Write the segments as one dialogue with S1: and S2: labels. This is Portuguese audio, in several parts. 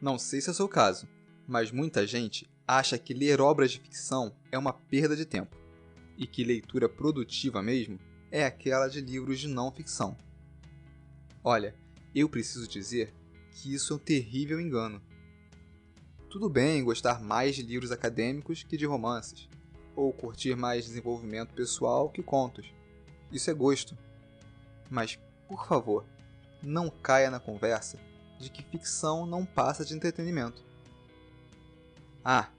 S1: Não sei se é o seu caso, mas muita gente acha que ler obras de ficção é uma perda de tempo, e que leitura produtiva mesmo é aquela de livros de não ficção. Olha, eu preciso dizer que isso é um terrível engano. Tudo bem gostar mais de livros acadêmicos que de romances, ou curtir mais desenvolvimento pessoal que contos. Isso é gosto. Mas, por favor, não caia na conversa de que ficção não passa de entretenimento. Ah,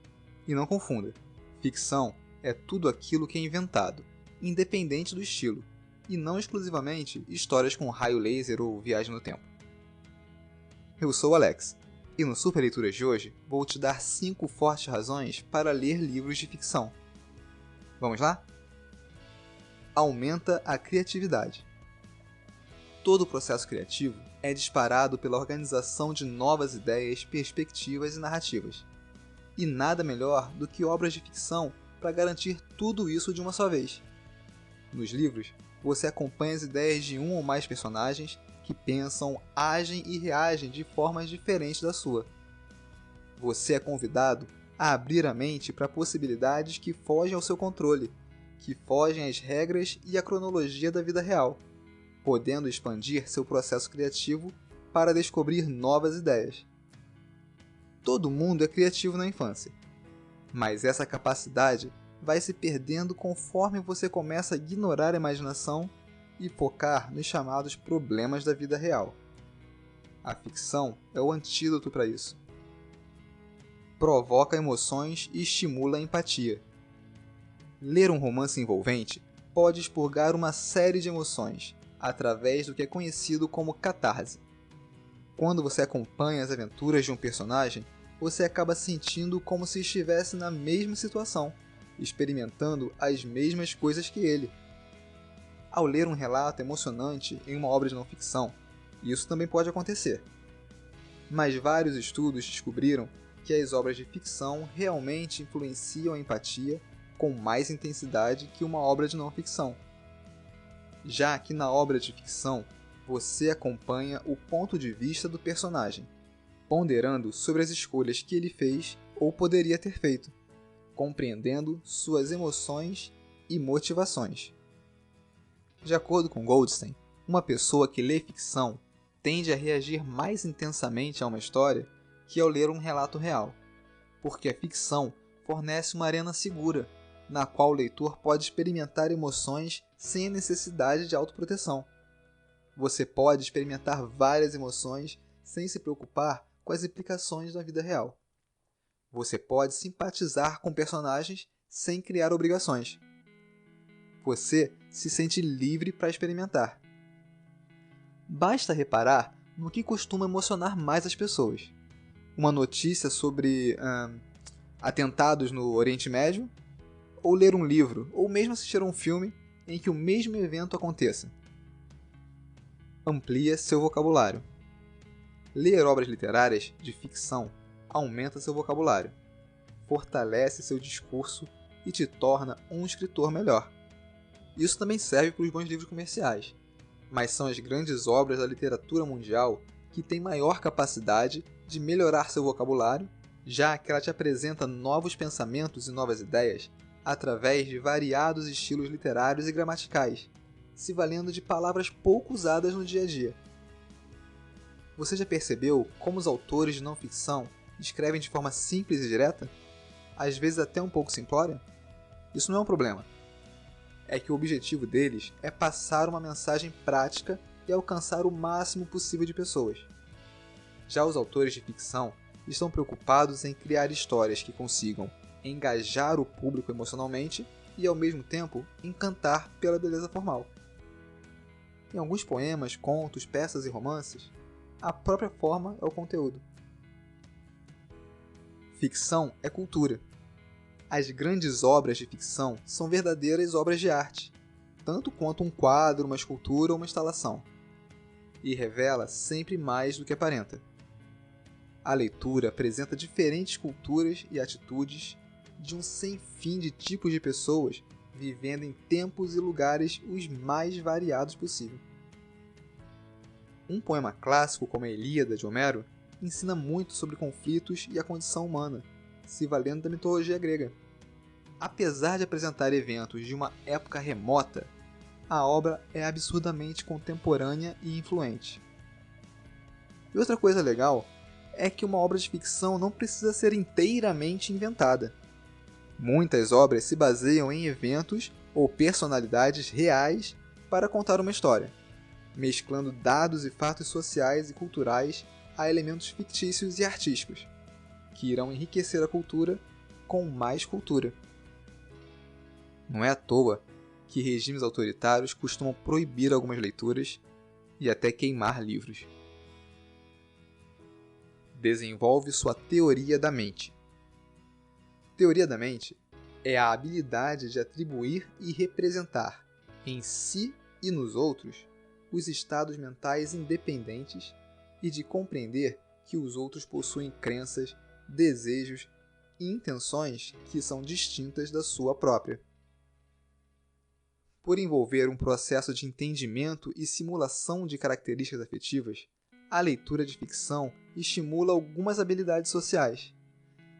S1: e não confunda, ficção é tudo aquilo que é inventado, independente do estilo, e não exclusivamente histórias com raio laser ou viagem no tempo. Eu sou o Alex, e no Super Leituras de hoje vou te dar 5 fortes razões para ler livros de ficção. Vamos lá? Aumenta a criatividade. Todo o processo criativo é disparado pela organização de novas ideias, perspectivas e narrativas. E nada melhor do que obras de ficção para garantir tudo isso de uma só vez. Nos livros, você acompanha as ideias de um ou mais personagens que pensam, agem e reagem de formas diferentes da sua. Você é convidado a abrir a mente para possibilidades que fogem ao seu controle, que fogem às regras e à cronologia da vida real, podendo expandir seu processo criativo para descobrir novas ideias. Todo mundo é criativo na infância, mas essa capacidade vai se perdendo conforme você começa a ignorar a imaginação e focar nos chamados problemas da vida real. A ficção é o antídoto para isso. Provoca emoções e estimula a empatia. Ler um romance envolvente pode expurgar uma série de emoções através do que é conhecido como catarse. Quando você acompanha as aventuras de um personagem, você acaba sentindo como se estivesse na mesma situação, experimentando as mesmas coisas que ele. Ao ler um relato emocionante em uma obra de não ficção, isso também pode acontecer. Mas vários estudos descobriram que as obras de ficção realmente influenciam a empatia com mais intensidade que uma obra de não ficção. Já que na obra de ficção, você acompanha o ponto de vista do personagem, ponderando sobre as escolhas que ele fez ou poderia ter feito, compreendendo suas emoções e motivações. De acordo com Goldstein, uma pessoa que lê ficção tende a reagir mais intensamente a uma história que ao ler um relato real, porque a ficção fornece uma arena segura, na qual o leitor pode experimentar emoções sem a necessidade de autoproteção. Você pode experimentar várias emoções sem se preocupar com as implicações da vida real. Você pode simpatizar com personagens sem criar obrigações. Você se sente livre para experimentar. Basta reparar no que costuma emocionar mais as pessoas. Uma notícia sobre atentados no Oriente Médio, ou ler um livro, ou mesmo assistir a um filme em que o mesmo evento aconteça. Amplia seu vocabulário. Ler obras literárias de ficção aumenta seu vocabulário, fortalece seu discurso e te torna um escritor melhor. Isso também serve para os bons livros comerciais, mas são as grandes obras da literatura mundial que têm maior capacidade de melhorar seu vocabulário, já que ela te apresenta novos pensamentos e novas ideias através de variados estilos literários e gramaticais, se valendo de palavras pouco usadas no dia a dia. Você já percebeu como os autores de não ficção escrevem de forma simples e direta? Às vezes até um pouco simplória? Isso não é um problema. É que o objetivo deles é passar uma mensagem prática e alcançar o máximo possível de pessoas. Já os autores de ficção estão preocupados em criar histórias que consigam engajar o público emocionalmente e, ao mesmo tempo, encantar pela beleza formal. Em alguns poemas, contos, peças e romances, a própria forma é o conteúdo. Ficção é cultura. As grandes obras de ficção são verdadeiras obras de arte, tanto quanto um quadro, uma escultura ou uma instalação, e revela sempre mais do que aparenta. A leitura apresenta diferentes culturas e atitudes de um sem fim de tipos de pessoas vivendo em tempos e lugares os mais variados possível. Um poema clássico como a Ilíada de Homero ensina muito sobre conflitos e a condição humana, se valendo da mitologia grega. Apesar de apresentar eventos de uma época remota, a obra é absurdamente contemporânea e influente. E outra coisa legal é que uma obra de ficção não precisa ser inteiramente inventada. Muitas obras se baseiam em eventos ou personalidades reais para contar uma história, mesclando dados e fatos sociais e culturais a elementos fictícios e artísticos, que irão enriquecer a cultura com mais cultura. Não é à toa que regimes autoritários costumam proibir algumas leituras e até queimar livros. Desenvolve sua teoria da mente. Teoria da mente é a habilidade de atribuir e representar em si e nos outros os estados mentais independentes e de compreender que os outros possuem crenças, desejos e intenções que são distintas da sua própria. Por envolver um processo de entendimento e simulação de características afetivas, a leitura de ficção estimula algumas habilidades sociais.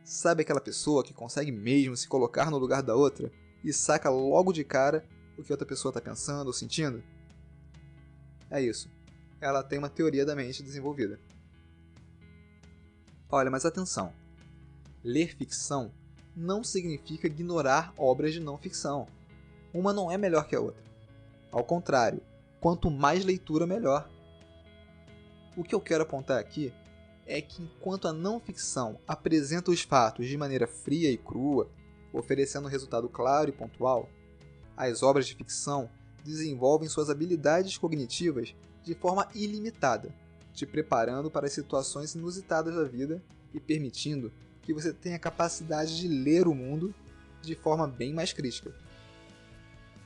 S1: Sabe aquela pessoa que consegue mesmo se colocar no lugar da outra e saca logo de cara o que outra pessoa está pensando ou sentindo? É isso. Ela tem uma teoria da mente desenvolvida. Olha, mas atenção. Ler ficção não significa ignorar obras de não ficção. Uma não é melhor que a outra. Ao contrário, quanto mais leitura, melhor. O que eu quero apontar aqui é que enquanto a não ficção apresenta os fatos de maneira fria e crua, oferecendo um resultado claro e pontual, as obras de ficção desenvolvem suas habilidades cognitivas de forma ilimitada, te preparando para as situações inusitadas da vida e permitindo que você tenha a capacidade de ler o mundo de forma bem mais crítica.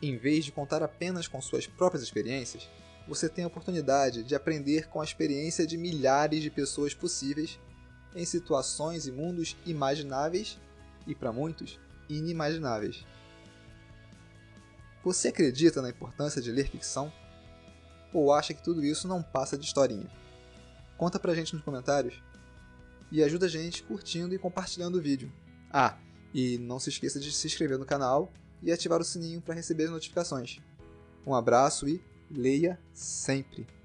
S1: Em vez de contar apenas com suas próprias experiências, você tem a oportunidade de aprender com a experiência de milhares de pessoas possíveis em situações e mundos imagináveis e, para muitos, inimagináveis. Você acredita na importância de ler ficção? Ou acha que tudo isso não passa de historinha? Conta pra gente nos comentários e ajuda a gente curtindo e compartilhando o vídeo. Ah, e não se esqueça de se inscrever no canal e ativar o sininho para receber as notificações. Um abraço e leia sempre!